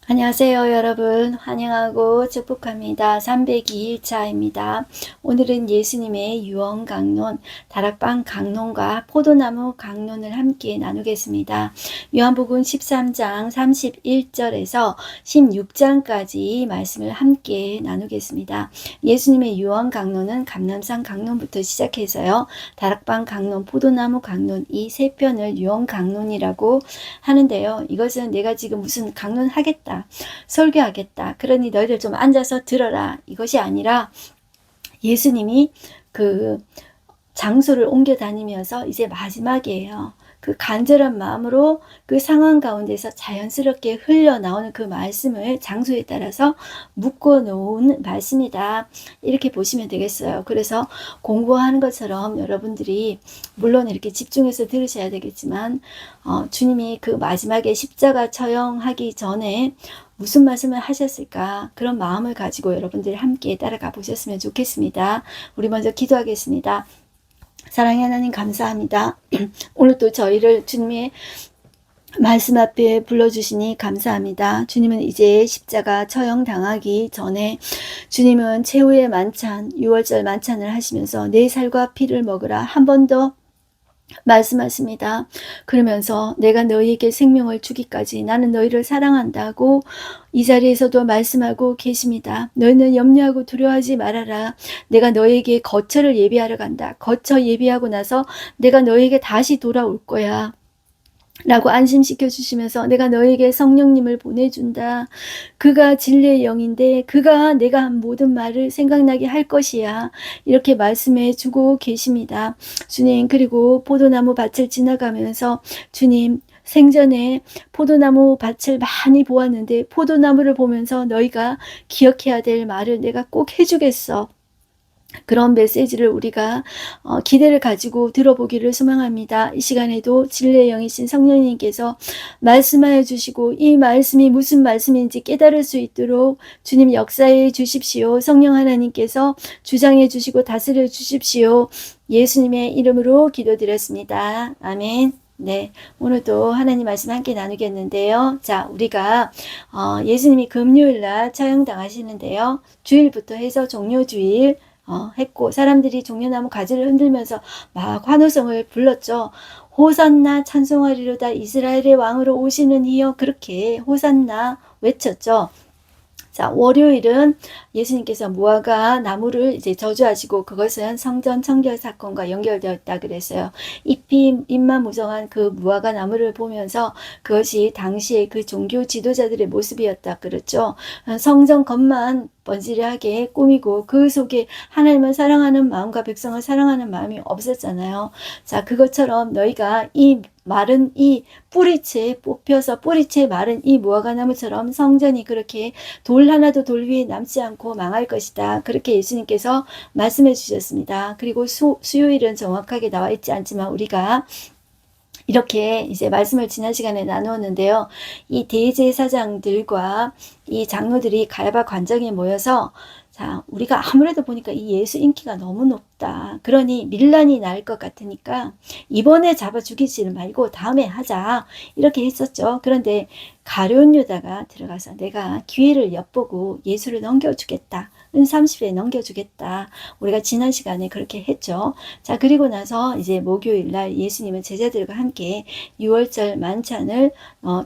안녕하세요, 여러분. 환영하고 축복합니다. 302일차입니다. 오늘은 예수님의 유언 강론, 다락방 강론과 포도나무 강론을 함께 나누겠습니다. 요한복음 13장 31절에서 16장까지 말씀을 함께 나누겠습니다. 예수님의 유언 강론은 감람산 강론부터 시작해서요. 다락방 강론, 포도나무 강론, 이 세 편을 유언 강론이라고 하는데요. 이것은 내가 지금 무슨 강론하겠다, 설교하겠다, 그러니 너희들 좀 앉아서 들어라, 이것이 아니라 예수님이 그 장소를 옮겨 다니면서 이제 마지막이에요. 그 간절한 마음으로 그 상황 가운데서 자연스럽게 흘러나오는 그 말씀을 장소에 따라서 묶어 놓은 말씀이다, 이렇게 보시면 되겠어요. 그래서 공부하는 것처럼 여러분들이 물론 이렇게 집중해서 들으셔야 되겠지만 주님이 그 마지막에 십자가 처형하기 전에 무슨 말씀을 하셨을까, 그런 마음을 가지고 여러분들이 함께 따라가 보셨으면 좋겠습니다. 우리 먼저 기도하겠습니다. 사랑의 하나님, 감사합니다. 오늘 또 저희를 주님의 말씀 앞에 불러주시니 감사합니다. 주님은 이제 십자가 처형당하기 전에 주님은 최후의 만찬, 6월절 만찬을 하시면서 내 살과 피를 먹으라 한 번 더 말씀하십니다. 그러면서 내가 너희에게 생명을 주기까지 나는 너희를 사랑한다고 이 자리에서도 말씀하고 계십니다. 너희는 염려하고 두려워하지 말아라. 내가 너희에게 거처를 예비하러 간다. 거처 예비하고 나서 내가 너희에게 다시 돌아올 거야, 라고 안심시켜 주시면서 내가 너에게 성령님을 보내준다. 그가 진리의 영인데 그가 내가 한 모든 말을 생각나게 할 것이야, 이렇게 말씀해 주고 계십니다. 주님, 그리고 포도나무 밭을 지나가면서 주님, 생전에 포도나무 밭을 많이 보았는데 포도나무를 보면서 너희가 기억해야 될 말을 내가 꼭 해주겠어, 그런 메시지를 우리가 기대를 가지고 들어보기를 소망합니다. 이 시간에도 진리의 영이신 성령님께서 말씀하여 주시고 이 말씀이 무슨 말씀인지 깨달을 수 있도록 주님 역사해 주십시오. 성령 하나님께서 주장해 주시고 다스려 주십시오. 예수님의 이름으로 기도드렸습니다. 아멘. 네, 오늘도 하나님 말씀 함께 나누겠는데요. 자, 우리가 예수님이 금요일날 처형당하시는데요. 주일부터 해서 종료주일 했고, 사람들이 종려나무 가지를 흔들면서 막 환호성을 불렀죠. 호산나, 찬송하리로다, 이스라엘의 왕으로 오시는 이여, 그렇게 호산나 외쳤죠. 자, 월요일은 예수님께서 무화과 나무를 이제 저주하시고 그것은 성전 청결 사건과 연결되어 있다 그랬어요. 잎만 무성한 그 무화과 나무를 보면서 그것이 당시의 그 종교 지도자들의 모습이었다 그랬죠. 성전 겉만 번지르하게 꾸미고 그 속에 하나님을 사랑하는 마음과 백성을 사랑하는 마음이 없었잖아요. 자, 그것처럼 너희가 이 마른 이 뿌리채 뽑혀서 뿌리채 마른 이 무화과나무처럼 성전이 그렇게 돌 하나도 돌 위에 남지 않고 망할 것이다, 그렇게 예수님께서 말씀해 주셨습니다. 그리고 수요일은 정확하게 나와 있지 않지만 우리가 이렇게 이제 말씀을 지난 시간에 나누었는데요. 이 대제사장들과 이 장로들이 가야바 관정에 모여서, 자, 우리가 아무래도 보니까 이 예수 인기가 너무 높다, 그러니 밀란이 날 것 같으니까 이번에 잡아 죽이지를 말고 다음에 하자, 이렇게 했었죠. 그런데 가룟 유다가 들어가서 내가 기회를 엿보고 예수를 넘겨주겠다, 은 30에 넘겨주겠다, 우리가 지난 시간에 그렇게 했죠. 자, 그리고 나서 이제 목요일날 예수님은 제자들과 함께 6월절 만찬을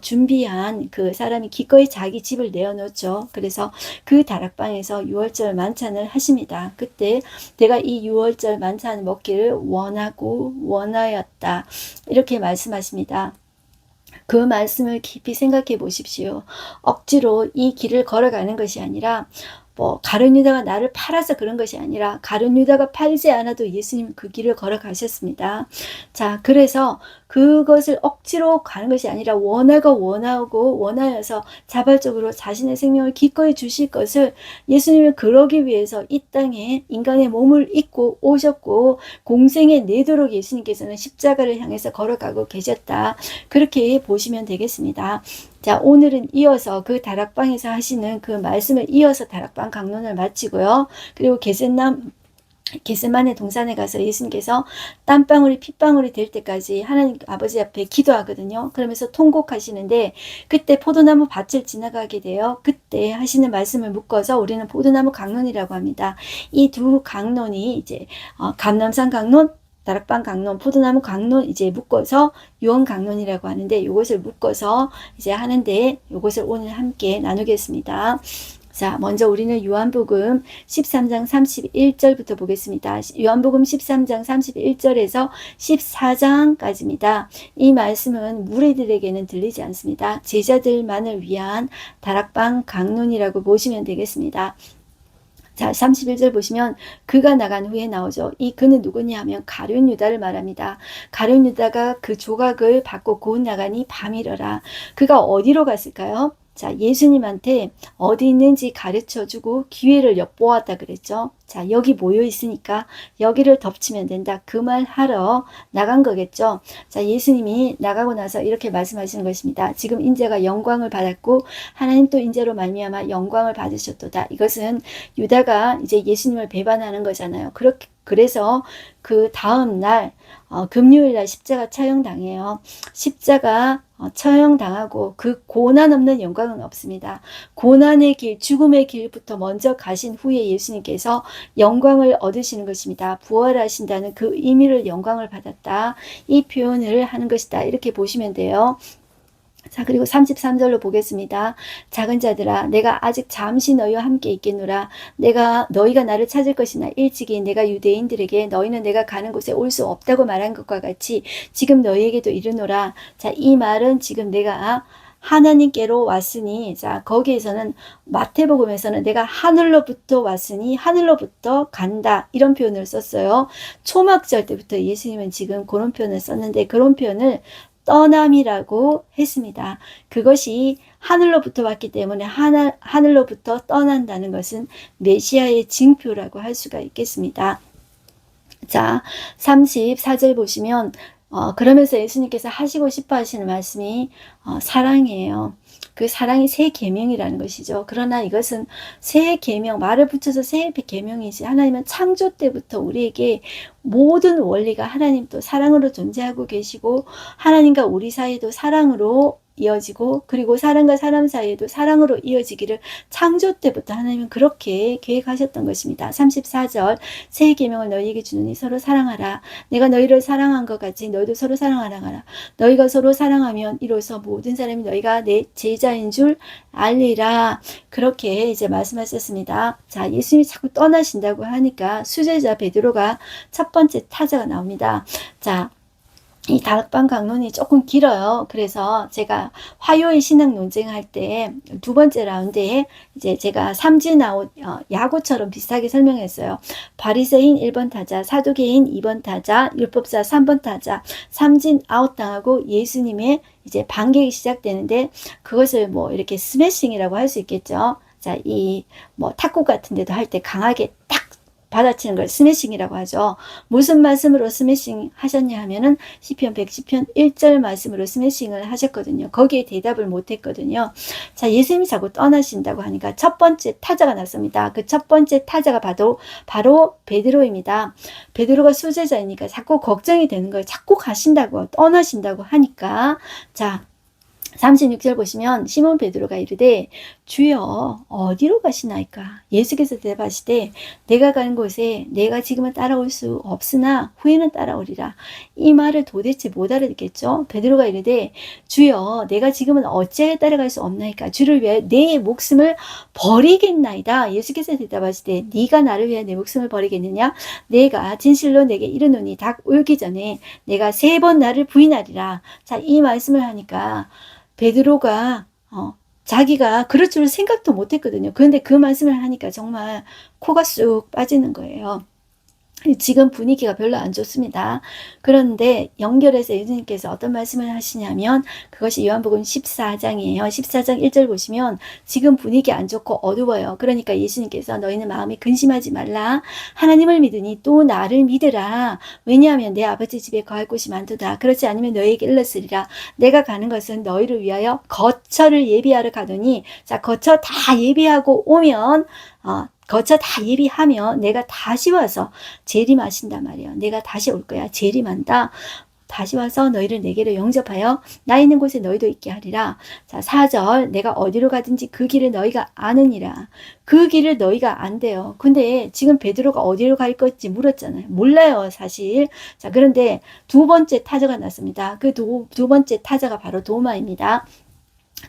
준비한 그 사람이 기꺼이 자기 집을 내어놓죠. 그래서 그 다락방에서 6월절 만찬을 하십니다. 그때 내가 이 6월절 만찬 먹기를 원하고 원하였다, 이렇게 말씀하십니다. 그 말씀을 깊이 생각해 보십시오. 억지로 이 길을 걸어가는 것이 아니라, 가룟 유다가 나를 팔아서 그런 것이 아니라 가룟 유다가 팔지 않아도 예수님은 그 길을 걸어가셨습니다. 자, 그래서 그것을 억지로 가는 것이 아니라 원하고 원하여서 자발적으로 자신의 생명을 기꺼이 주실 것을 예수님은 그러기 위해서 이 땅에 인간의 몸을 입고 오셨고 공생에 내도록 예수님께서는 십자가를 향해서 걸어가고 계셨다, 그렇게 보시면 되겠습니다. 자, 오늘은 이어서 그 다락방에서 하시는 그 말씀을 이어서 다락방 강론을 마치고요. 그리고 겟세마네 동산에 가서 예수님께서 땀방울이 핏방울이 될 때까지 하나님 아버지 앞에 기도하거든요. 그러면서 통곡하시는데 그때 포도나무 밭을 지나가게 돼요. 그때 하시는 말씀을 묶어서 우리는 포도나무 강론이라고 합니다. 이 두 강론이 이제 감람산 강론, 다락방 강론, 포도나무 강론 이제 묶어서 유언 강론이라고 하는데 이것을 묶어서 이제 하는데 이것을 오늘 함께 나누겠습니다. 자, 먼저 우리는 요한복음 13장 31절부터 보겠습니다. 요한복음 13장 31절에서 14장까지입니다. 이 말씀은 무리들에게는 들리지 않습니다. 제자들만을 위한 다락방 강론이라고 보시면 되겠습니다. 자, 31절 보시면 그가 나간 후에 나오죠. 이 그는 누구냐 하면 가룟 유다를 말합니다. 가룟 유다가 그 조각을 받고 곧 나가니 밤이러라. 그가 어디로 갔을까요? 자, 예수님한테 어디 있는지 가르쳐주고 기회를 엿보았다 그랬죠. 자, 여기 모여 있으니까 여기를 덮치면 된다. 그 말 하러 나간 거겠죠. 자, 예수님이 나가고 나서 이렇게 말씀하시는 것입니다. 지금 인자가 영광을 받았고 하나님 또 인자로 말미암아 영광을 받으셨도다. 이것은 유다가 이제 예수님을 배반하는 거잖아요. 그래서 그 다음 날 금요일 날 십자가 처형당해요. 십자가 처형당하고 그 고난 없는 영광은 없습니다. 고난의 길, 죽음의 길부터 먼저 가신 후에 예수님께서 영광을 얻으시는 것입니다. 부활하신다는 그 의미를 영광을 받았다. 이 표현을 하는 것이다. 이렇게 보시면 돼요. 자, 그리고 33절로 보겠습니다. 작은 자들아, 내가 아직 잠시 너희와 함께 있겠노라. 너희가 나를 찾을 것이나 일찍이 내가 유대인들에게 너희는 내가 가는 곳에 올 수 없다고 말한 것과 같이 지금 너희에게도 이르노라. 자, 이 말은 지금 내가 하나님께로 왔으니, 자, 거기에서는 마태복음에서는 내가 하늘로부터 왔으니 하늘로부터 간다. 이런 표현을 썼어요. 초막절 때부터 예수님은 지금 그런 표현을 썼는데 그런 표현을 떠남이라고 했습니다. 그것이 하늘로부터 왔기 때문에 하늘로부터 떠난다는 것은 메시아의 징표라고 할 수가 있겠습니다. 자, 34절 보시면 그러면서 예수님께서 하시고 싶어 하시는 말씀이 사랑이에요. 그 사랑이 새 계명이라는 것이죠. 그러나 이것은 새 계명, 말을 붙여서 새 계명이지 하나님은 창조 때부터 우리에게 모든 원리가 하나님 또 사랑으로 존재하고 계시고 하나님과 우리 사이도 사랑으로 이어지고 그리고 사람과 사람 사이에도 사랑으로 이어지기를 창조 때부터 하나님은 그렇게 계획하셨던 것입니다. 34절 새 계명을 너희에게 주노니 서로 사랑하라. 내가 너희를 사랑한 것 같이 너희도 서로 사랑하라. 너희가 서로 사랑하면 이로써 모든 사람이 너희가 내 제자인 줄 알리라. 그렇게 이제 말씀하셨습니다. 자, 예수님이 자꾸 떠나신다고 하니까 수제자 베드로가 첫 번째 타자가 나옵니다. 자, 이 다락방 강론이 조금 길어요. 그래서 제가 화요일 신학 논쟁할 때 두 번째 라운드에 이제 제가 삼진 아웃 야구처럼 비슷하게 설명했어요. 바리새인 1번 타자, 사두개인 2번 타자, 율법사 3번 타자, 삼진 아웃 당하고 예수님의 이제 반격이 시작되는데 그것을 뭐 이렇게 스매싱이라고 할 수 있겠죠. 자, 이 뭐 탁구 같은 데도 할 때 강하게 딱 받아치는 걸 스매싱이라고 하죠. 무슨 말씀으로 스매싱 하셨냐 하면은 시편 110편 1절 말씀으로 스매싱을 하셨거든요. 거기에 대답을 못 했거든요. 자, 예수님이 자꾸 떠나신다고 하니까 첫 번째 타자가 났습니다. 그 첫 번째 타자가 바로 베드로입니다. 베드로가 수제자이니까 자꾸 걱정이 되는 거예요. 자꾸 가신다고 떠나신다고 하니까 자, 36절 보시면 시몬 베드로가 이르되 주여 어디로 가시나이까? 예수께서 대답하시되 내가 가는 곳에 내가 지금은 따라올 수 없으나 후에는 따라오리라. 이 말을 도대체 못 알아듣겠죠? 베드로가 이르되 주여 내가 지금은 어찌하여 따라갈 수 없나이까? 주를 위하여 내 목숨을 버리겠나이다. 예수께서 대답하시되 네가 나를 위하여 내 목숨을 버리겠느냐? 내가 진실로 내게 이르노니 닭 울기 전에 내가 3번 나를 부인하리라. 자, 이 말씀을 하니까 베드로가 자기가 그럴 줄 생각도 못했거든요. 그런데 그 말씀을 하니까 정말 코가 쑥 빠지는 거예요. 지금 분위기가 별로 안 좋습니다. 그런데 연결해서 예수님께서 어떤 말씀을 하시냐면 그것이 요한복음 14장이에요. 14장 1절 보시면 지금 분위기 안 좋고 어두워요. 그러니까 예수님께서 너희는 마음에 근심하지 말라. 하나님을 믿으니 또 나를 믿으라. 왜냐하면 내 아버지 집에 거할 곳이 많도다. 그렇지 않으면 너희에게 일렀으리라. 내가 가는 것은 너희를 위하여 거처를 예비하러 가더니 자, 거처 다 예비하고 오면 거쳐 다 예비하면 내가 다시 와서 재림하신단 말이에요. 내가 다시 올 거야. 재림한다. 다시 와서 너희를 내게로 영접하여 나 있는 곳에 너희도 있게 하리라. 자, 4절 내가 어디로 가든지 그 길을 너희가 아느니라. 그 길을 너희가 안대요. 근데 지금 베드로가 어디로 갈 건지 물었잖아요. 몰라요, 사실. 자, 그런데 두 번째 타자가 났습니다. 그 두 번째 타자가 바로 도마입니다.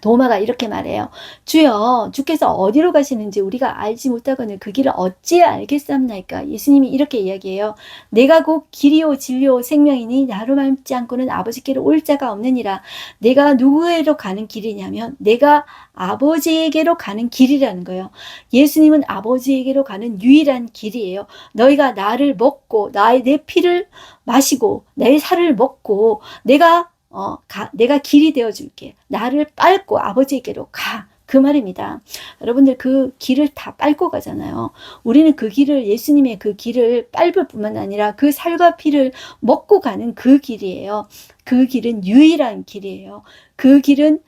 도마가 이렇게 말해요. 주여, 주께서 어디로 가시는지 우리가 알지 못하거늘 그 길을 어찌 알겠사옵나이까. 예수님이 이렇게 이야기해요. 내가 곧 길이요 진리요 생명이니 나로 말지 않고는 아버지께로 올 자가 없느니라. 내가 누구에로 가는 길이냐면 내가 아버지에게로 가는 길이라는 거예요. 예수님은 아버지에게로 가는 유일한 길이에요. 너희가 나를 먹고 내 피를 마시고 내 살을 먹고 내가 길이 되어 줄게. 나를 빨고 아버지에게로 가. 그 말입니다. 여러분들 그 길을 다 빨고 가잖아요. 우리는 그 길을, 예수님의 그 길을 빨을 뿐만 아니라 그 살과 피를 먹고 가는 그 길이에요. 그 길은 유일한 길이에요. 그 길은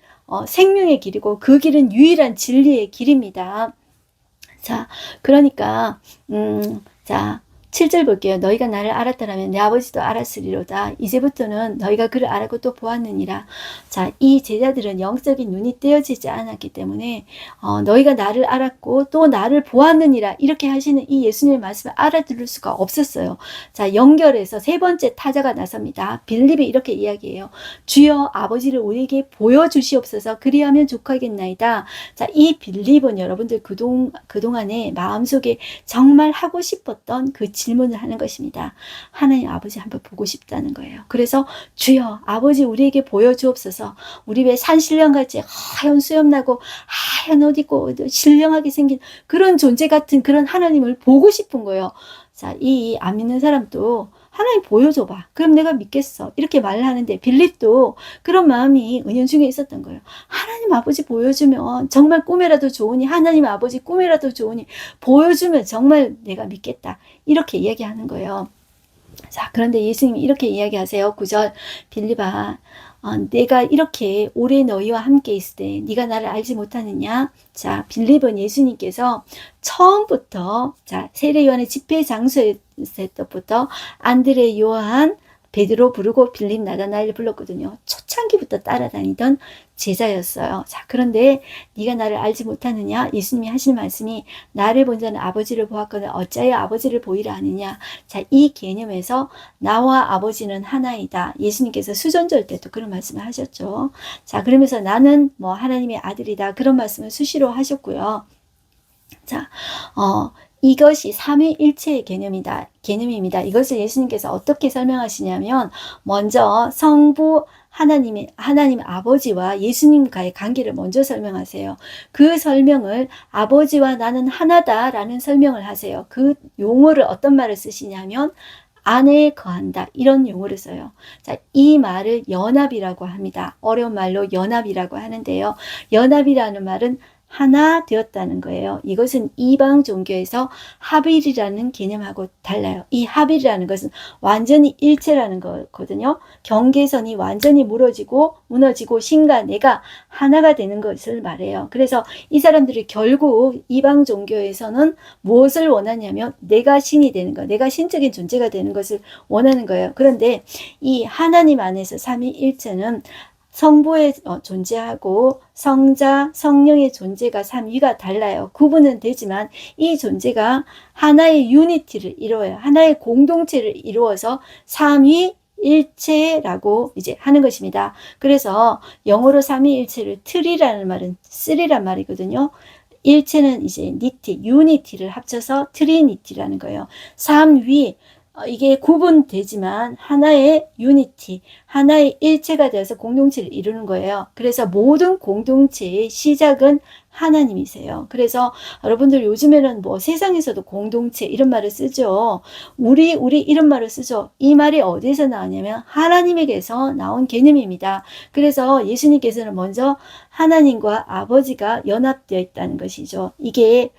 생명의 길이고 그 길은 유일한 진리의 길입니다. 자, 그러니까 자, 7절 볼게요. 너희가 나를 알았다라면 내 아버지도 알았으리로다. 이제부터는 너희가 그를 알고 또 보았느니라. 자, 이 제자들은 영적인 눈이 떼어지지 않았기 때문에 너희가 나를 알았고 또 나를 보았느니라 이렇게 하시는 이 예수님의 말씀을 알아들을 수가 없었어요. 자, 연결해서 세 번째 타자가 나섭니다. 빌립이 이렇게 이야기해요. 주여 아버지를 우리에게 보여주시옵소서. 그리하면 족하겠나이다. 자, 이 빌립은 여러분들 그동안에 마음속에 정말 하고 싶었던 그 질문을 하는 것입니다. 하나님 아버지 한번 보고 싶다는 거예요. 그래서 주여 아버지 우리에게 보여주옵소서. 우리 왜 산신령같이 하얀 수염나고 하얀 옷 입고 신령하게 생긴 그런 존재 같은 그런 하나님을 보고 싶은 거예요. 자, 이 안 믿는 사람도 하나님 보여줘봐. 그럼 내가 믿겠어. 이렇게 말을 하는데 빌립도 그런 마음이 은연중에 있었던 거예요. 하나님 아버지 보여주면 정말 꿈에라도 좋으니 하나님 아버지 꿈에라도 좋으니 보여주면 정말 내가 믿겠다. 이렇게 이야기하는 거예요. 자, 그런데 예수님이 이렇게 이야기하세요. 9절 빌립아 내가 이렇게 오래 너희와 함께 있을 때 네가 나를 알지 못하느냐. 자, 빌립은 예수님께서 처음부터 자 세례 요한의 집회 장소에서부터 안드레 요한 베드로 부르고 빌립 나다나엘 불렀거든요. 초창기부터 따라다니던 제자였어요. 자, 그런데 네가 나를 알지 못하느냐? 예수님이 하신 말씀이 나를 본 자는 아버지를 보았거든 어찌하여 아버지를 보이라 하느냐? 자, 이 개념에서 나와 아버지는 하나이다. 예수님께서 수전절 때도 그런 말씀을 하셨죠. 자, 그러면서 나는 뭐 하나님의 아들이다. 그런 말씀을 수시로 하셨고요. 자, 이것이 삼위일체의 개념입니다. 이것을 예수님께서 어떻게 설명하시냐면 먼저 성부 하나님 아버지와 예수님과의 관계를 먼저 설명하세요. 그 설명을 아버지와 나는 하나다라는 설명을 하세요. 그 용어를 어떤 말을 쓰시냐면 안에 거한다 이런 용어를 써요. 자, 이 말을 연합이라고 합니다. 어려운 말로 연합이라고 하는데요. 연합이라는 말은 하나 되었다는 거예요. 이것은 이방 종교에서 합일이라는 개념하고 달라요. 이 합일이라는 것은 완전히 일체라는 거거든요. 경계선이 완전히 무너지고 신과 내가 하나가 되는 것을 말해요. 그래서 이 사람들이 결국 이방 종교에서는 무엇을 원하냐면 내가 신이 되는 거, 내가 신적인 존재가 되는 것을 원하는 거예요. 그런데 이 하나님 안에서 삼위일체는 성부의 존재하고 성자, 성령의 존재가 삼위가 달라요. 구분은 되지만 이 존재가 하나의 유니티를 이루어요. 하나의 공동체를 이루어서 삼위일체라고 이제 하는 것입니다. 그래서 영어로 삼위일체를 트리라는 말은 쓰리란 말이거든요. 일체는 이제 니티, 유니티를 합쳐서 트리니티라는 거예요. 삼위 이게 구분되지만 하나의 유니티, 하나의 일체가 되어서 공동체를 이루는 거예요. 그래서 모든 공동체의 시작은 하나님이세요. 그래서 여러분들 요즘에는 뭐 세상에서도 공동체 이런 말을 쓰죠. 우리 이런 말을 쓰죠. 이 말이 어디서 나왔냐면 하나님에게서 나온 개념입니다. 그래서 예수님께서는 먼저 하나님과 아버지가 연합되어 있다는 것이죠. 이게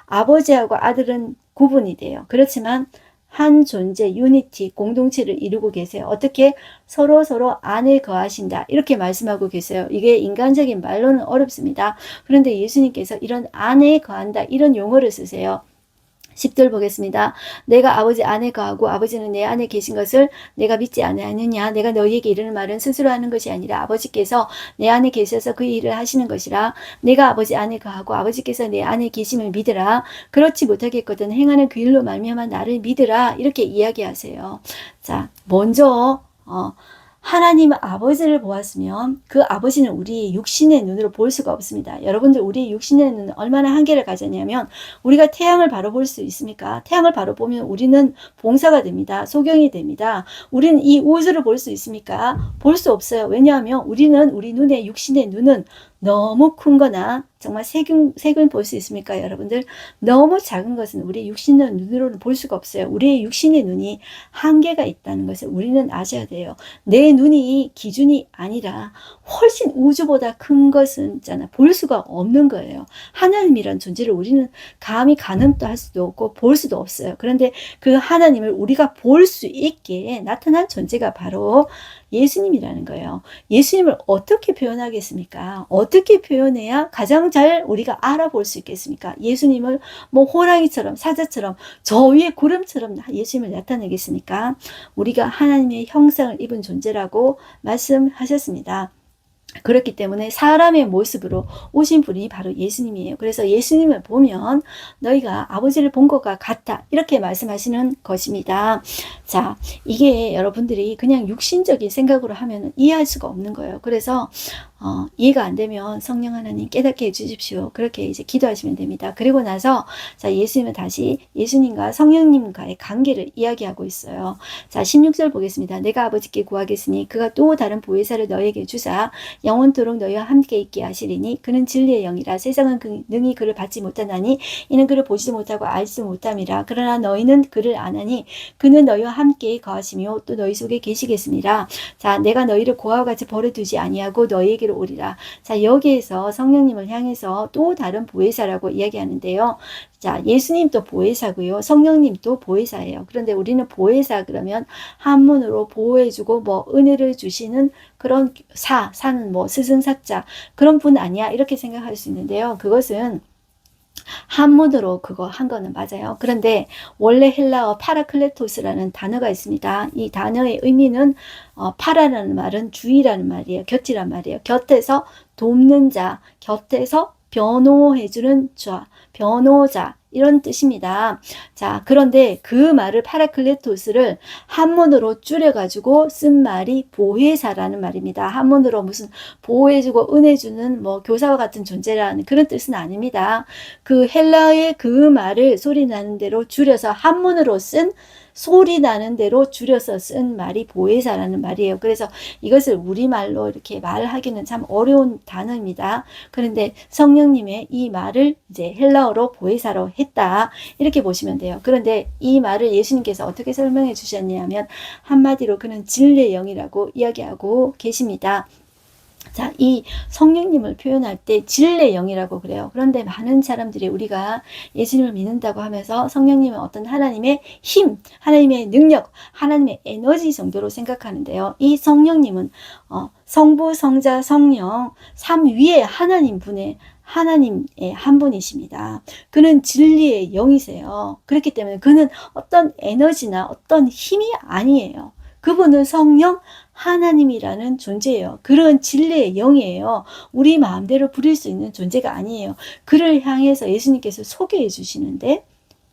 아버지하고 아들은 구분이 돼요. 그렇지만 한 존재, 유니티, 공동체를 이루고 계세요. 어떻게? 서로 안에 거하신다. 이렇게 말씀하고 계세요. 이게 인간적인 말로는 어렵습니다. 그런데 예수님께서 이런 안에 거한다. 이런 용어를 쓰세요. 10절 보겠습니다. 내가 아버지 안에 거하고 아버지는 내 안에 계신 것을 내가 믿지 아니하느냐. 내가 너희에게 이르는 말은 스스로 하는 것이 아니라 아버지께서 내 안에 계셔서 그 일을 하시는 것이라. 내가 아버지 안에 거하고 아버지께서 내 안에 계심을 믿으라. 그렇지 못하겠거든 행하는 그 일로 말미암아 나를 믿으라. 이렇게 이야기하세요. 자, 먼저 하나님 아버지를 보았으면 그 아버지는 우리 육신의 눈으로 볼 수가 없습니다. 여러분들 우리 육신의 눈은 얼마나 한계를 가졌냐면 우리가 태양을 바로 볼 수 있습니까? 태양을 바로 보면 우리는 봉사가 됩니다. 소경이 됩니다. 우리는 이 우주를 볼 수 있습니까? 볼 수 없어요. 왜냐하면 우리는 우리 눈의 육신의 눈은 너무 큰 거나 정말 색을 볼 수 있습니까? 여러분들 너무 작은 것은 우리 육신의 눈으로는 볼 수가 없어요. 우리의 육신의 눈이 한계가 있다는 것을 우리는 아셔야 돼요. 내 눈이 기준이 아니라 훨씬 우주보다 큰 것은 있잖아. 볼 수가 없는 거예요. 하나님이란 존재를 우리는 감히 가늠도 할 수도 없고 볼 수도 없어요. 그런데 그 하나님을 우리가 볼 수 있게 나타난 존재가 바로 예수님이라는 거예요. 예수님을 어떻게 표현하겠습니까? 어떻게 표현해야 가장 잘 우리가 알아볼 수 있겠습니까? 예수님을 뭐 호랑이처럼 사자처럼 저 위에 구름처럼 예수님을 나타내겠습니까? 우리가 하나님의 형상을 입은 존재라고 말씀하셨습니다. 그렇기 때문에 사람의 모습으로 오신 분이 바로 예수님이에요. 그래서 예수님을 보면 너희가 아버지를 본 것과 같다 이렇게 말씀하시는 것입니다. 자, 이게 여러분들이 그냥 육신적인 생각으로 하면 이해할 수가 없는 거예요. 그래서 이해가 안 되면 성령 하나님 깨닫게 해주십시오. 그렇게 이제 기도하시면 됩니다. 그리고 나서 자, 예수님은 다시 예수님과 성령님과의 관계를 이야기하고 있어요. 자, 16절 보겠습니다. 내가 아버지께 구하겠으니 그가 또 다른 보혜사를 너에게 주사 영원토록 너희와 함께 있게 하시리니 그는 진리의 영이라. 세상은 능히 그를 받지 못하나니 이는 그를 보지도 못하고 알지도 못함이라. 그러나 너희는 그를 아나니 그는 너희와 함께 거하시며 또 너희 속에 계시겠습니다. 자, 내가 너희를 고아와 같이 버려두지 아니하고 너희에게로 오리라. 자, 여기에서 성령님을 향해서 또 다른 보혜사라고 이야기하는데요. 자, 예수님도 보혜사고요. 성령님도 보혜사예요. 그런데 우리는 보혜사 그러면 한문으로 보호해주고 뭐 은혜를 주시는 그런 사는 뭐 스승삭자 그런 분 아니야 이렇게 생각할 수 있는데요. 그것은 한문으로 그거 한 거는 맞아요. 그런데 원래 헬라어 파라클레토스라는 단어가 있습니다. 이 단어의 의미는 파라라는 말은 주의라는 말이에요. 곁이란 말이에요. 곁에서 돕는 자, 곁에서 변호해주는 자, 변호자 이런 뜻입니다. 자, 그런데 그 말을 파라클레토스를 한문으로 줄여가지고 쓴 말이 보혜사라는 말입니다. 한문으로 무슨 보호해주고 은혜주는 뭐 교사와 같은 존재라는 그런 뜻은 아닙니다. 그 헬라의 그 말을 소리나는 대로 줄여서 한문으로 쓴 소리 나는 대로 줄여서 쓴 말이 보혜사라는 말이에요. 그래서 이것을 우리말로 이렇게 말하기는 참 어려운 단어입니다. 그런데 성령님의 이 말을 이제 헬라어로 보혜사로 했다. 이렇게 보시면 돼요. 그런데 이 말을 예수님께서 어떻게 설명해 주셨냐면 한마디로 그는 진리의 영이라고 이야기하고 계십니다. 자, 이 성령님을 표현할 때 진리의 영이라고 그래요. 그런데 많은 사람들이 우리가 예수님을 믿는다고 하면서 성령님은 어떤 하나님의 힘, 하나님의 능력, 하나님의 에너지 정도로 생각하는데요. 이 성령님은 성부, 성자, 성령 3위의 하나님 분의 하나님의 한 분이십니다. 그는 진리의 영이세요. 그렇기 때문에 그는 어떤 에너지나 어떤 힘이 아니에요. 그분은 성령 하나님이라는 존재예요. 그런 진리의 영이에요. 우리 마음대로 부릴 수 있는 존재가 아니에요. 그를 향해서 예수님께서 소개해 주시는데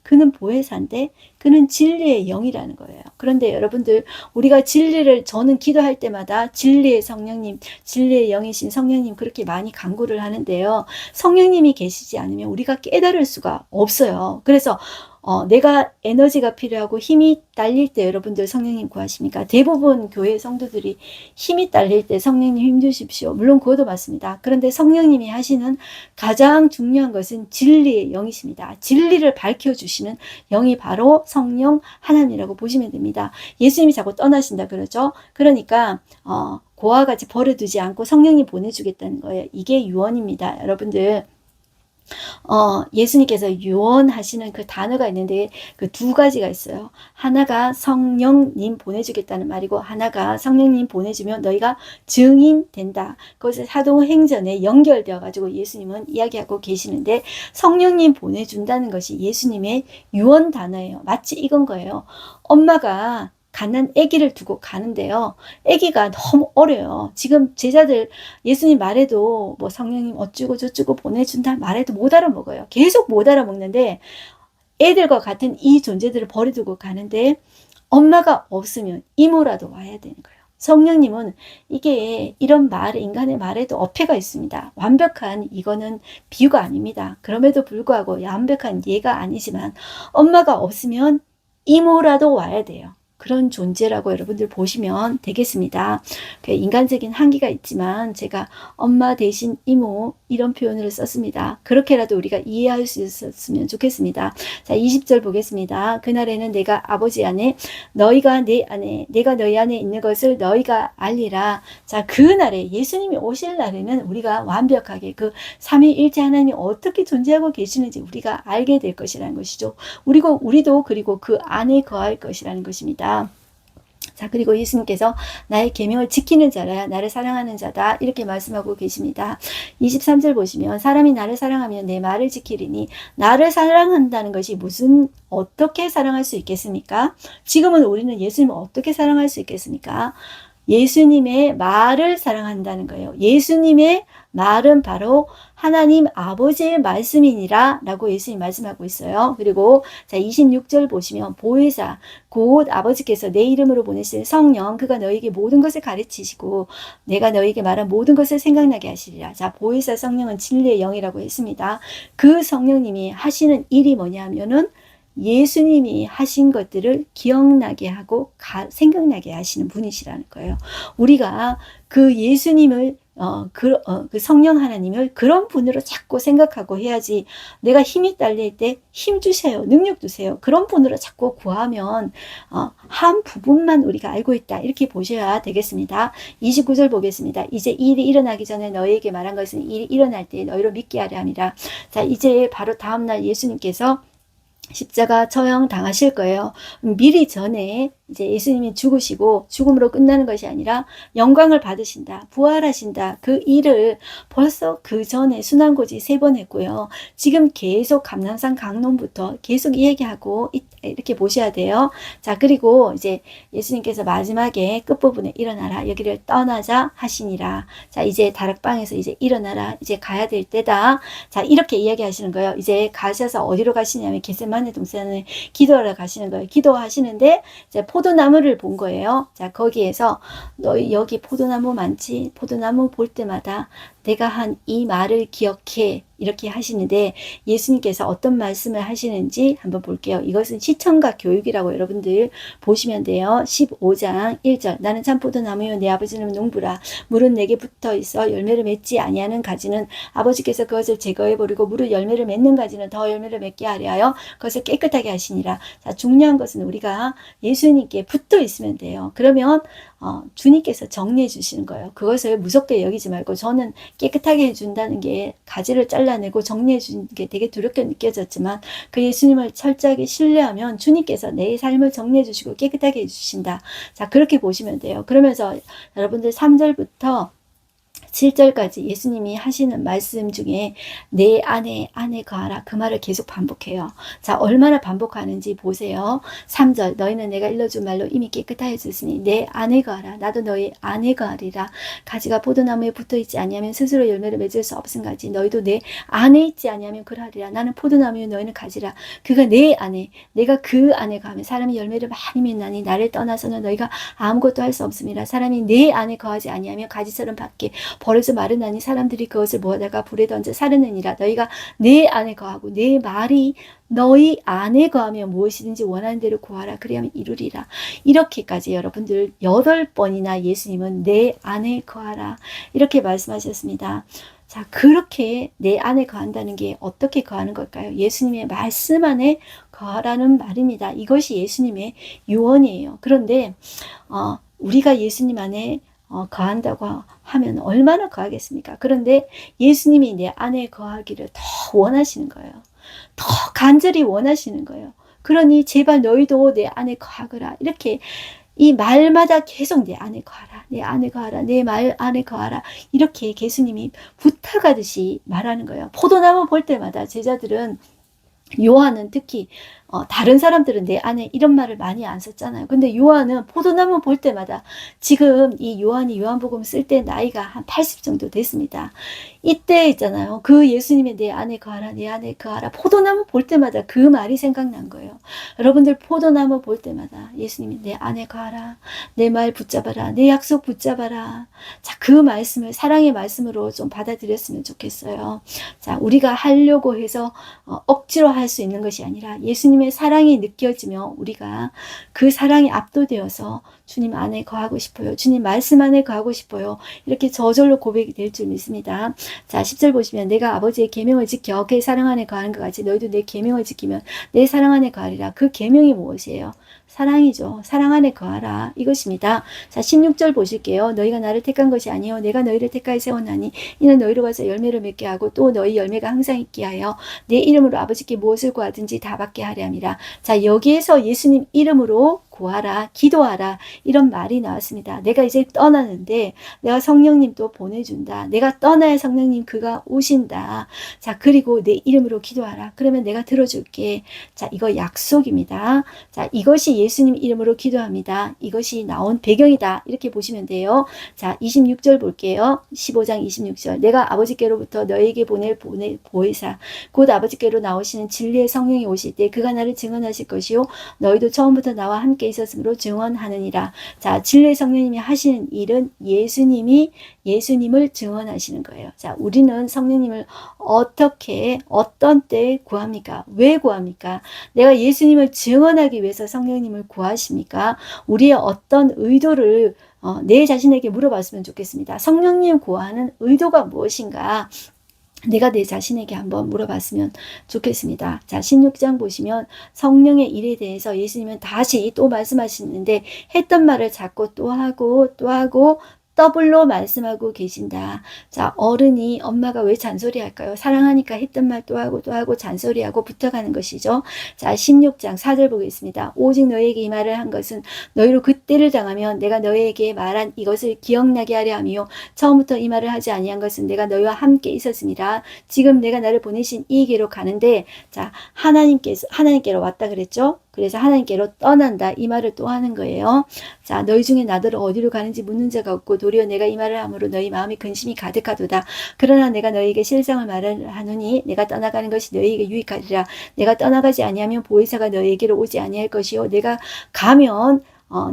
그는 보혜사인데 그는 진리의 영이라는 거예요. 그런데 여러분들 우리가 진리를 저는 기도할 때마다 진리의 성령님, 진리의 영이신 성령님 그렇게 많이 간구를 하는데요. 성령님이 계시지 않으면 우리가 깨달을 수가 없어요. 그래서 내가 에너지가 필요하고 힘이 딸릴 때 여러분들 성령님 구하십니까? 대부분 교회 성도들이 힘이 딸릴 때 성령님 힘주십시오. 물론 그것도 맞습니다. 그런데 성령님이 하시는 가장 중요한 것은 진리의 영이십니다. 진리를 밝혀주시는 영이 바로 성령 하나님이라고 보시면 됩니다. 예수님이 자꾸 떠나신다 그러죠. 그러니까 고아와 같이 버려두지 않고 성령님 보내주겠다는 거예요. 이게 유언입니다. 여러분들 예수님께서 유언하시는 그 단어가 있는데 그 두 가지가 있어요. 하나가 성령님 보내주겠다는 말이고 하나가 성령님 보내주면 너희가 증인 된다. 그것을 사도행전에 연결되어 가지고 예수님은 이야기하고 계시는데 성령님 보내준다는 것이 예수님의 유언 단어예요. 마치 이건 거예요. 엄마가 갓난 아기를 두고 가는데요. 아기가 너무 어려요. 지금 제자들 예수님 말해도 뭐 성령님 어쩌고 저쩌고 보내준다 말해도 못 알아먹어요. 계속 못 알아먹는데 애들과 같은 이 존재들을 버려두고 가는데 엄마가 없으면 이모라도 와야 되는 거예요. 성령님은 이게 이런 말, 인간의 말에도 어폐가 있습니다. 완벽한 이거는 비유가 아닙니다. 그럼에도 불구하고 완벽한 예가 아니지만 엄마가 없으면 이모라도 와야 돼요. 그런 존재라고 여러분들 보시면 되겠습니다. 인간적인 한계가 있지만 제가 엄마 대신 이모 이런 표현을 썼습니다. 그렇게라도 우리가 이해할 수 있었으면 좋겠습니다. 자, 20절 보겠습니다. 그날에는 내가 아버지 안에 너희가 내 안에 내가 너희 안에 있는 것을 너희가 알리라. 자, 그날에 예수님이 오실 날에는 우리가 완벽하게 그 삼위일체 하나님이 어떻게 존재하고 계시는지 우리가 알게 될 것이라는 것이죠. 우리도 그리고 그 안에 거할 것이라는 것입니다. 자, 그리고 예수님께서 나의 계명을 지키는 자라 나를 사랑하는 자다 이렇게 말씀하고 계십니다. 23절 보시면 사람이 나를 사랑하면 내 말을 지키리니 나를 사랑한다는 것이 어떻게 사랑할 수 있겠습니까? 지금은 우리는 예수님을 어떻게 사랑할 수 있겠습니까? 예수님의 말을 사랑한다는 거예요. 예수님의 말은 바로 하나님 아버지의 말씀이니라 라고 예수님 말씀하고 있어요. 그리고 자 26절 보시면 보혜사 곧 아버지께서 내 이름으로 보내실 성령 그가 너희에게 모든 것을 가르치시고 내가 너희에게 말한 모든 것을 생각나게 하시리라. 자 보혜사 성령은 진리의 영이라고 했습니다. 그 성령님이 하시는 일이 뭐냐면은 예수님이 하신 것들을 기억나게 하고 생각나게 하시는 분이시라는 거예요. 우리가 그 예수님을 그 성령 하나님을 그런 분으로 자꾸 생각하고 해야지 내가 힘이 딸릴 때 힘 주세요. 능력 주세요. 그런 분으로 자꾸 구하면 한 부분만 우리가 알고 있다. 이렇게 보셔야 되겠습니다. 29절 보겠습니다. 이제 일이 일어나기 전에 너희에게 말한 것은 일이 일어날 때 너희로 믿게 하려 함이라. 자 이제 바로 다음날 예수님께서 십자가 처형 당하실 거예요. 미리 전에 이제 예수님이 죽으시고 죽음으로 끝나는 것이 아니라 영광을 받으신다. 부활하신다. 그 일을 벌써 그 전에 순환고지 3번 했고요. 지금 계속 감람산 강론부터 계속 얘기하고 이렇게 보셔야 돼요. 자, 그리고 이제 예수님께서 마지막에 끝부분에 일어나라. 여기를 떠나자 하시니라. 자, 이제 다락방에서 이제 일어나라. 이제 가야 될 때다. 자, 이렇게 이야기하시는 거예요. 이제 가셔서 어디로 가시냐면 겟세마네 동산에 기도하러 가시는 거예요. 기도하시는데 이제 포도나무를 본 거예요. 자, 거기에서 너희 여기 포도나무 많지? 포도나무 볼 때마다 내가 한 이 말을 기억해. 이렇게 하시는데 예수님께서 어떤 말씀을 하시는지 한번 볼게요. 이것은 시청각 교육이라고 여러분들 보시면 돼요. 15장 1절 나는 참 포도나무요 내 아버지는 농부라. 물은 내게 붙어 있어 열매를 맺지 아니하는 가지는 아버지께서 그것을 제거해 버리고 물을 열매를 맺는 가지는 더 열매를 맺게 하려 하여 그것을 깨끗하게 하시니라. 자, 중요한 것은 우리가 예수님께 붙어 있으면 돼요. 그러면 주님께서 정리해 주시는 거예요. 그것을 무섭게 여기지 말고 저는 깨끗하게 해준다는 게 가지를 잘라내고 정리해 주는 게 되게 두렵게 느껴졌지만 그 예수님을 철저하게 신뢰하면 주님께서 내 삶을 정리해 주시고 깨끗하게 해주신다. 자, 그렇게 보시면 돼요. 그러면서 여러분들 3절부터 7절까지 예수님이 하시는 말씀 중에 내 안에 거하라 그 말을 계속 반복해요. 자, 얼마나 반복하는지 보세요. 3절 너희는 내가 일러준 말로 이미 깨끗하여졌으니 내 안에 거하라 나도 너희 안에 거하리라. 가지가 포도나무에 붙어있지 아니하면 스스로 열매를 맺을 수 없은가지 너희도 내 안에 있지 아니하면 그러하리라. 나는 포도나무요 너희는 가지라. 그가 내 안에 내가 그 안에 거하면 사람이 열매를 많이 맺나니 나를 떠나서는 너희가 아무것도 할 수 없음이라. 사람이 내 안에 거하지 아니하면 가지처럼 밖에 버려져 마르나니 사람들이 그것을 모아다가 불에 던져 사르느니라. 너희가 내 안에 거하고 내 말이 너희 안에 거하면 무엇이든지 원하는 대로 구하라. 그리하면 이루리라. 이렇게까지 여러분들 8번이나 예수님은 내 안에 거하라 이렇게 말씀하셨습니다. 자, 그렇게 내 안에 거한다는 게 어떻게 거하는 걸까요? 예수님의 말씀 안에 거하라는 말입니다. 이것이 예수님의 유언이에요. 그런데 우리가 예수님 안에 거한다고 하면 얼마나 거하겠습니까? 그런데 예수님이 내 안에 거하기를 더 원하시는 거예요. 더 간절히 원하시는 거예요. 그러니 제발 너희도 내 안에 거하거라. 이렇게 이 말마다 계속 내 안에 거하라. 내 안에 거하라. 내 말 안에 거하라. 이렇게 예수님이 부탁하듯이 말하는 거예요. 포도나무 볼 때마다 제자들은 요한은 특히 다른 사람들은 내 안에 이런 말을 많이 안 썼잖아요. 근데 요한은 포도나무 볼 때마다 지금 이 요한이 요한복음 쓸 때 나이가 한 80 정도 됐습니다. 이때 있잖아요. 그 예수님의 내 안에 거하라, 내 안에 거하라. 포도나무 볼 때마다 그 말이 생각난 거예요. 여러분들 포도나무 볼 때마다 예수님이 내 안에 거하라, 내 말 붙잡아라, 내 약속 붙잡아라. 자, 그 말씀을 사랑의 말씀으로 좀 받아들였으면 좋겠어요. 자, 우리가 하려고 해서 억지로 할 수 있는 것이 아니라 예수님의 사랑이 느껴지며 우리가 그 사랑에 압도되어서 주님 안에 거하고 싶어요. 주님 말씀 안에 거하고 싶어요. 이렇게 저절로 고백이 될 줄 믿습니다. 자, 10절 보시면 내가 아버지의 계명을 지켜 그의 사랑 안에 거하는 것 같이 너희도 내 계명을 지키면 내 사랑 안에 거하리라. 그 계명이 무엇이에요? 사랑이죠. 사랑 안에 거하라. 이것입니다. 자, 16절 보실게요. 너희가 나를 택한 것이 아니요 내가 너희를 택하여 세웠나니 이는 너희로 가서 열매를 맺게 하고 또 너희 열매가 항상 있게 하여 내 이름으로 아버지께 무엇을 구하든지 다 받게 하려 함이라. 자, 여기에서 예수님 이름으로 구하라, 기도하라 이런 말이 나왔습니다. 내가 이제 떠나는데 내가 성령님 또 보내준다. 내가 떠나야 성령님 그가 오신다. 자, 그리고 내 이름으로 기도하라. 그러면 내가 들어줄게. 자, 이거 약속입니다. 자, 이것이 예수님 이름으로 기도합니다. 이것이 나온 배경이다. 이렇게 보시면 돼요. 자, 26절 볼게요. 15장 26절 내가 아버지께로부터 너에게 보낼 보혜사 곧 아버지께로 나오시는 진리의 성령이 오실 때 그가 나를 증언하실 것이요 너희도 처음부터 나와 함께 있었으므로 증언하느니라. 자, 진리의 성령님이 하시는 일은 예수님을 증언하시는 거예요. 자, 우리는 성령님을 어떻게 어떤 때에 구합니까? 왜 구합니까? 내가 예수님을 증언하기 위해서 성령님을 구하십니까? 우리의 어떤 의도를 내 자신에게 물어봤으면 좋겠습니다. 성령님 구하는 의도가 무엇인가? 내가 내 자신에게 한번 물어봤으면 좋겠습니다. 자, 16장 보시면 성령의 일에 대해서 예수님은 다시 또 말씀하시는데 했던 말을 자꾸 또 하고 더블로 말씀하고 계신다. 자, 어른이 엄마가 왜 잔소리할까요? 사랑하니까 했던 말 또 하고 잔소리하고 부탁하는 것이죠. 자, 16장 4절 보겠습니다. 오직 너에게 이 말을 한 것은 너희로 그때를 당하면 내가 너희에게 말한 이것을 기억나게 하려 함이요 처음부터 이 말을 하지 아니한 것은 내가 너희와 함께 있었음이라. 지금 내가 나를 보내신 이 길로 가는데 자, 하나님께로 왔다 그랬죠. 그래서 하나님께로 떠난다. 이 말을 또 하는 거예요. 자, 너희 중에 나더러 어디로 가는지 묻는 자가 없고 도리어 내가 이 말을 함으로 너희 마음이 근심이 가득하도다. 그러나 내가 너희에게 실상을 말하노니 내가 떠나가는 것이 너희에게 유익하리라. 내가 떠나가지 아니하면 보혜사가 너희에게로 오지 아니할 것이요 내가 가면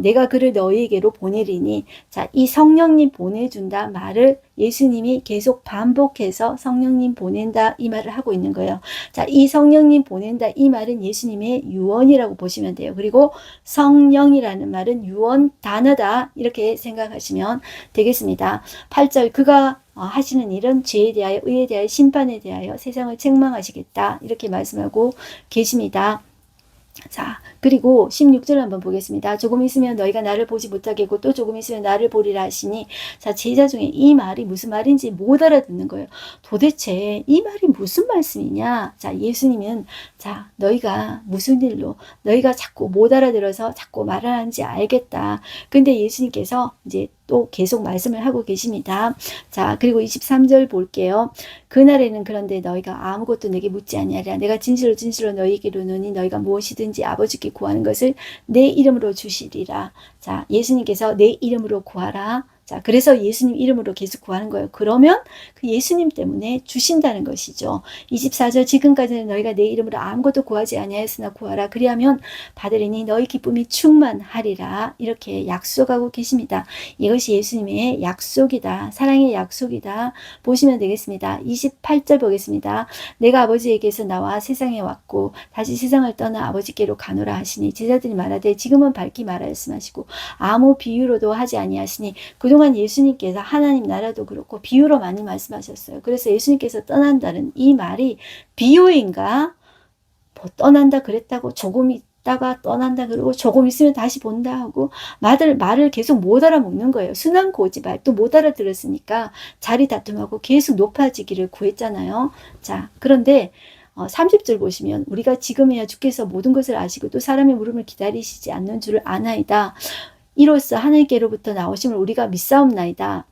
내가 그를 너희에게로 보내리니. 자, 이 성령님 보내준다 말을 예수님이 계속 반복해서 성령님 보낸다 이 말을 하고 있는 거예요. 자, 이 성령님 보낸다 이 말은 예수님의 유언이라고 보시면 돼요. 그리고 성령이라는 말은 유언 단어다 이렇게 생각하시면 되겠습니다. 8절 그가 하시는 일은 죄에 대하여 의에 대하여 심판에 대하여 세상을 책망하시겠다 이렇게 말씀하고 계십니다. 자, 그리고 16절 한번 보겠습니다. 조금 있으면 너희가 나를 보지 못하겠고 또 조금 있으면 나를 보리라 하시니. 자, 제자 중에 이 말이 무슨 말인지 못 알아듣는 거예요. 도대체 이 말이 무슨 말씀이냐? 자, 예수님은 자, 너희가 무슨 일로 너희가 자꾸 못 알아들어서 자꾸 말을 하는지 알겠다. 근데 예수님께서 이제 또 계속 말씀을 하고 계십니다. 자, 그리고 23절 볼게요. 그날에는 그런데 너희가 아무것도 내게 묻지 아니하리라. 내가 진실로 너희에게 이르노니 너희가 무엇이든지 아버지께 구하는 것을 내 이름으로 주시리라. 자, 예수님께서 내 이름으로 구하라. 자, 그래서 예수님 이름으로 계속 구하는 거예요. 그러면 그 예수님 때문에 주신다는 것이죠. 24절 지금까지는 너희가 내 이름으로 아무것도 구하지 아니하였으나 구하라. 그리하면 받으리니 너희 기쁨이 충만하리라. 이렇게 약속하고 계십니다. 이것이 예수님의 약속이다. 사랑의 약속이다. 보시면 되겠습니다. 28절 보겠습니다. 내가 아버지에게서 나와 세상에 왔고 다시 세상을 떠나 아버지께로 가노라 하시니 제자들이 말하되 지금은 밝히 말하였음하시고 아무 비유로도 하지 아니하시니 그동안 예수님께서 하나님 나라도 그렇고 비유로 많이 말씀하셨어요. 그래서 예수님께서 떠난다는 이 말이 비유인가? 뭐 떠난다 그랬다고 조금이 왔다가 떠난다 그러고 조금 있으면 다시 본다 하고 말을 계속 못 알아먹는 거예요. 순한 고지말 또 못 알아들었으니까 자리 다툼하고 계속 높아지기를 구했잖아요. 자, 그런데 30절 보시면 우리가 지금이야 주께서 모든 것을 아시고 또 사람의 물음을 기다리시지 않는 줄을 아나이다. 이로써 하나님께로부터 나오심을 우리가 믿사옵나이다.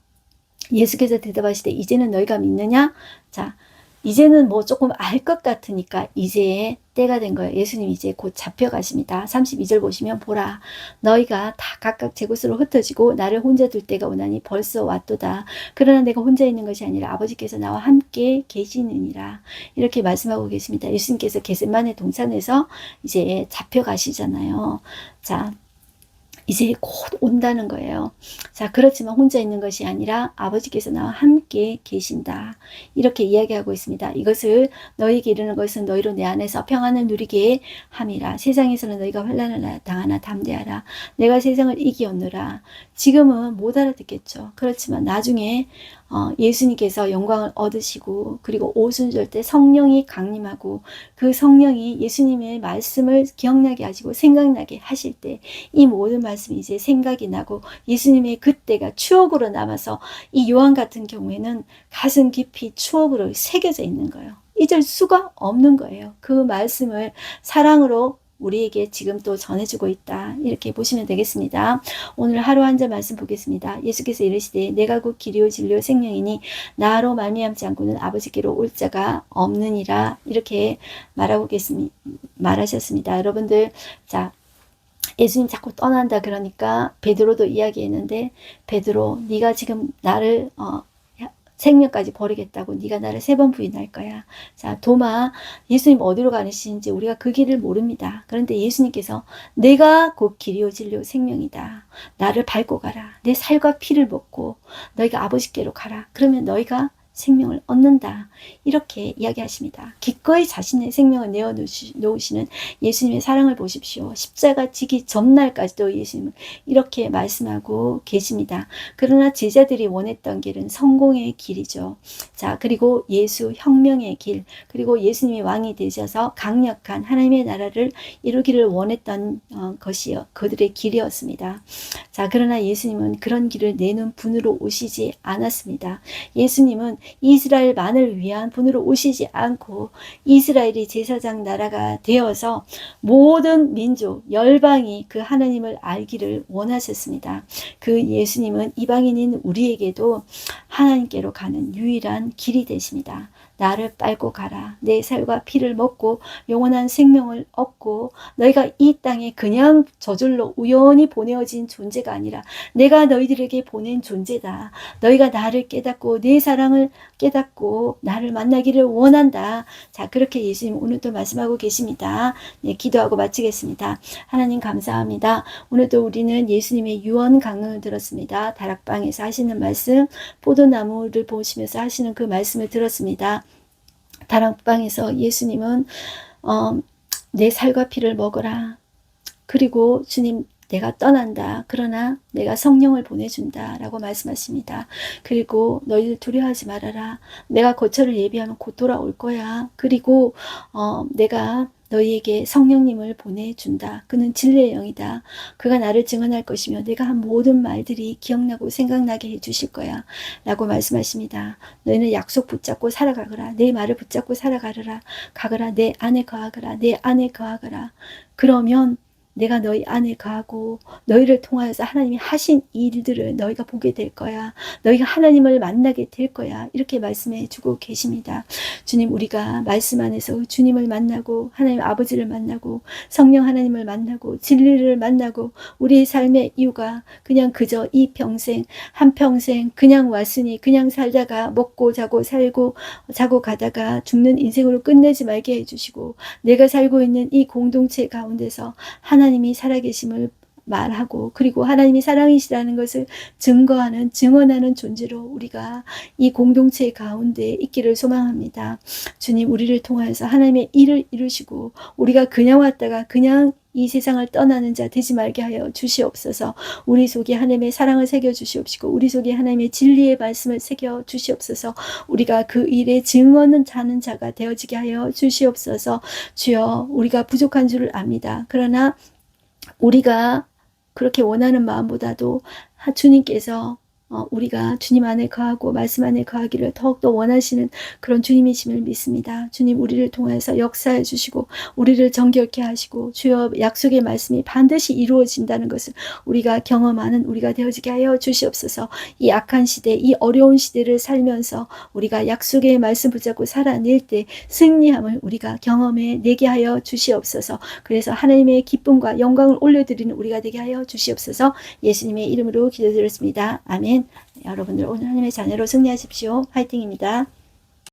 예수께서 대답하시되 이제는 너희가 믿느냐? 자, 이제는 뭐 조금 알 것 같으니까 이제 때가 된 거예요. 예수님 이제 곧 잡혀가십니다. 32절 보시면 보라 너희가 다 각각 제 곳으로 흩어지고 나를 혼자 둘 때가 오나니 벌써 왔도다. 그러나 내가 혼자 있는 것이 아니라 아버지께서 나와 함께 계시느니라. 이렇게 말씀하고 계십니다. 예수님께서 겟세마네 동산에서 이제 잡혀가시잖아요. 자, 이제 곧 온다는 거예요. 자, 그렇지만 혼자 있는 것이 아니라 아버지께서 나와 함께 계신다. 이렇게 이야기하고 있습니다. 이것을 너희에게 이르는 것은 너희로 내 안에서 평안을 누리게 함이라. 세상에서는 너희가 환난을 당하나 담대하라. 내가 세상을 이기었노라. 지금은 못 알아듣겠죠. 그렇지만 나중에 예수님께서 영광을 얻으시고 그리고 오순절 때 성령이 강림하고 그 성령이 예수님의 말씀을 기억나게 하시고 생각나게 하실 때 이 모든 말씀이 이제 생각이 나고 예수님의 그때가 추억으로 남아서 이 요한 같은 경우에는 가슴 깊이 추억으로 새겨져 있는 거예요. 잊을 수가 없는 거예요. 그 말씀을 사랑으로 우리에게 지금 또 전해주고 있다. 이렇게 보시면 되겠습니다. 오늘 하루 한 절 말씀 보겠습니다. 예수께서 이르시되 내가 곧 길이요 진리요 생명이니 나로 말미암지 않고는 아버지께로 올 자가 없느니라. 이렇게 말하셨습니다. 여러분들, 자, 예수님 자꾸 떠난다 그러니까 베드로도 이야기했는데 베드로 네가 지금 나를 생명까지 버리겠다고 네가 나를 3번 부인할 거야. 자, 도마 예수님 어디로 가시는지 우리가 그 길을 모릅니다. 그런데 예수님께서 내가 곧 길이요 진리요 생명이다. 나를 밟고 가라. 내 살과 피를 먹고 너희가 아버지께로 가라. 그러면 너희가 생명을 얻는다. 이렇게 이야기하십니다. 기꺼이 자신의 생명을 내어놓으시는 예수님의 사랑을 보십시오. 십자가 지기 전날까지도 예수님은 이렇게 말씀하고 계십니다. 그러나 제자들이 원했던 길은 성공의 길이죠. 자, 그리고 예수 혁명의 길, 그리고 예수님이 왕이 되셔서 강력한 하나님의 나라를 이루기를 원했던 것이 그들의 길이었습니다. 자, 그러나 예수님은 그런 길을 내는 분으로 오시지 않았습니다. 예수님은 이스라엘만을 위한 분으로 오시지 않고 이스라엘이 제사장 나라가 되어서 모든 민족, 열방이 그 하나님을 알기를 원하셨습니다. 그 예수님은 이방인인 우리에게도 하나님께로 가는 유일한 길이 되십니다. 나를 빨고 가라. 내 살과 피를 먹고 영원한 생명을 얻고 너희가 이 땅에 그냥 저절로 우연히 보내어진 존재가 아니라 내가 너희들에게 보낸 존재다. 너희가 나를 깨닫고 내 사랑을 깨닫고 나를 만나기를 원한다. 자, 그렇게 예수님 오늘도 말씀하고 계십니다. 네, 기도하고 마치겠습니다. 하나님 감사합니다. 오늘도 우리는 예수님의 유언 강론을 들었습니다. 다락방에서 하시는 말씀, 포도나무를 보시면서 하시는 그 말씀을 들었습니다. 다락방에서 예수님은 내 살과 피를 먹어라. 그리고 주님 내가 떠난다. 그러나 내가 성령을 보내준다. 라고 말씀하십니다. 그리고 너희들 두려워하지 말아라. 내가 거처를 예비하면 곧 돌아올 거야. 그리고 내가 너희에게 성령님을 보내준다. 그는 진리의 영이다. 그가 나를 증언할 것이며 내가 한 모든 말들이 기억나고 생각나게 해주실 거야. 라고 말씀하십니다. 너희는 약속 붙잡고 살아가거라. 내 말을 붙잡고 살아가거라. 내 안에 거하거라. 내 안에 거하거라. 그러면 내가 너희 안에 거하고 너희를 통하여서 하나님이 하신 일들을 너희가 보게 될 거야. 너희가 하나님을 만나게 될 거야. 이렇게 말씀해 주고 계십니다. 주님, 우리가 말씀 안에서 주님을 만나고 하나님 아버지를 만나고 성령 하나님을 만나고 진리를 만나고 우리의 삶의 이유가 그냥 그저 이 평생 한평생 그냥 왔으니 그냥 살다가 먹고 자고 살고 자고 가다가 죽는 인생으로 끝내지 말게 해주시고 내가 살고 있는 이 공동체 가운데서 하나님이 살아계심을 말하고 그리고 하나님이 사랑이시라는 것을 증언하는 존재로 우리가 이 공동체 가운데 있기를 소망합니다. 주님, 우리를 통하여서 하나님의 일을 이루시고 우리가 그냥 왔다가 그냥 이 세상을 떠나는 자 되지 말게 하여 주시옵소서. 우리 속에 하나님의 사랑을 새겨 주시옵시고 우리 속에 하나님의 진리의 말씀을 새겨 주시옵소서. 우리가 그 일에 증언은 자는 자가 되어지게 하여 주시옵소서. 주여, 우리가 부족한 줄을 압니다. 그러나 우리가 그렇게 원하는 마음보다도 주님께서 우리가 주님 안에 거하고 말씀 안에 거하기를 더욱더 원하시는 그런 주님이심을 믿습니다. 주님, 우리를 통해서 역사해 주시고 우리를 정결케 하시고 주여, 약속의 말씀이 반드시 이루어진다는 것을 우리가 경험하는 우리가 되어지게 하여 주시옵소서. 이 악한 시대, 이 어려운 시대를 살면서 우리가 약속의 말씀 붙잡고 살아낼 때 승리함을 우리가 경험해 내게 하여 주시옵소서. 그래서 하나님의 기쁨과 영광을 올려드리는 우리가 되게 하여 주시옵소서. 예수님의 이름으로 기도드렸습니다. 아멘. 여러분들 오늘 하나님의 자녀로 승리하십시오. 화이팅입니다.